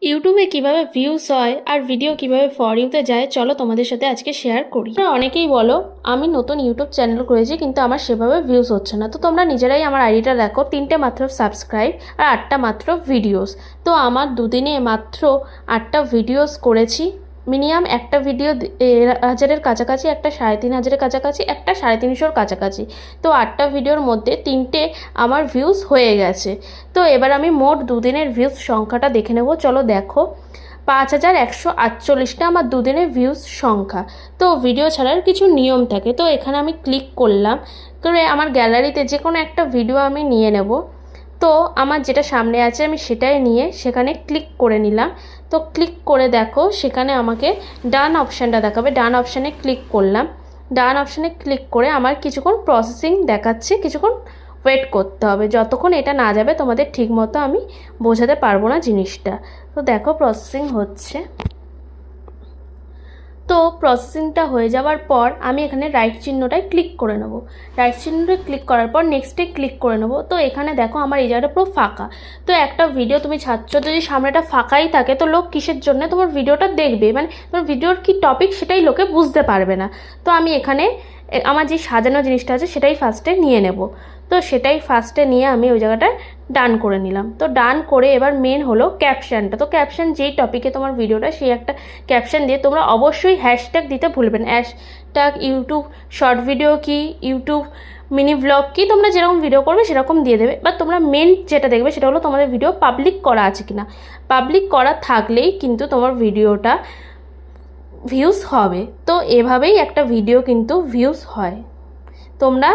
ইউটিউবে কিভাবে ভিউজ হয় আর ভিডিও কিভাবে ফর ইউতে যায় চলো তোমাদের সাথে আজকে শেয়ার করি। তোমরা অনেকেই বলো আমি নতুন ইউটিউব চ্যানেল করেছি কিন্তু আমার সেভাবে ভিউজ হচ্ছে না। তো তোমরা নিজেরাই আমার আইডিটা দেখো, 3টে মাত্র সাবস্ক্রাইব আর 8টা মাত্র ভিডিওস। তো আমার দুদিনে মাত্র 8টা ভিডিওস করেছি। মিনিমাম একটা ভিডিও 1000-এর কাছাকাছি, একটা 3500-এর কাছাকাছি, একটা 350-এর কাছাকাছি। তো 8টা ভিডিওর মধ্যে 3টে আমার ভিউজ হয়ে গেছে। তো এবার আমি মোট দুদিনের ভিউজ সংখ্যাটা দেখে নেব। চলো দেখো, 5148টা আমার দুদিনের ভিউজ সংখ্যা। তো ভিডিও ছাড়ার কিছু নিয়ম থাকে। তো এখানে আমি ক্লিক করলাম করে আমার গ্যালারিতে যে কোনো একটা ভিডিও আমি নিয়ে নেব। তো আমার যেটা সামনে আছে আমি সেটাই নিয়ে সেখানে ক্লিক করে নিলাম। তো ক্লিক করে দেখো সেখানে আমাকে ডান অপশানটা দেখাবে, ডান অপশানে ক্লিক করলাম। ডান অপশানে ক্লিক করে আমার কিছুক্ষণ প্রসেসিং দেখাচ্ছে, কিছুক্ষণ ওয়েট করতে হবে। যতক্ষণ এটা না যাবে তোমাদের ঠিক মতো আমি বোঝাতে পারবো না জিনিসটা। তো দেখো প্রসেসিং হচ্ছে। তো প্রসেসিংটা হয়ে যাওয়ার পর আমি এখানে রাইট চিহ্নটায় ক্লিক করে নেব। রাইট চিহ্নটায় ক্লিক করার পর নেক্সটে ক্লিক করে নেব। তো এখানে দেখো আমার এই জায়গাটা পুরো ফাঁকা। তো একটা ভিডিও তুমি ছাড়ছো, যদি সামনেটা ফাঁকাই থাকে তো লোক কিসের জন্য তোমার ভিডিওটা দেখবে, মানে তোমার ভিডিওর কি টপিক সেটাই লোকে বুঝতে পারবে না। তো আমি এখানে আমার যে সাজানো জিনিসটা আছে সেটাই ফার্স্টে নিয়ে নেব। তো সেটাই ফার্স্টে নিয়ে আমি ওই জায়গাটায় ডান করে নিলাম। তো ডান করে এবার মেন হলো ক্যাপশানটা। তো ক্যাপশান যেই টপিকে তোমার ভিডিওটা সেই একটা ক্যাপশান দিয়ে তোমরা অবশ্যই হ্যাশট্যাগ দিতে ভুলবেন। হ্যাশট্যাগ ইউটিউব শর্ট ভিডিও কি, ইউটিউব মিনি ব্লগ কি, তোমরা যেরকম ভিডিও করবে সেরকম দিয়ে দেবে। বা তোমরা মেন যেটা দেখবে সেটা হলো তোমাদের ভিডিও পাবলিক করা আছে কিনা। পাবলিক করা থাকলেই কিন্তু তোমার ভিডিওটা ভিউজ হবে। তো এভাবেই একটা ভিডিও কিন্তু ভিউজ হয়। তোমরা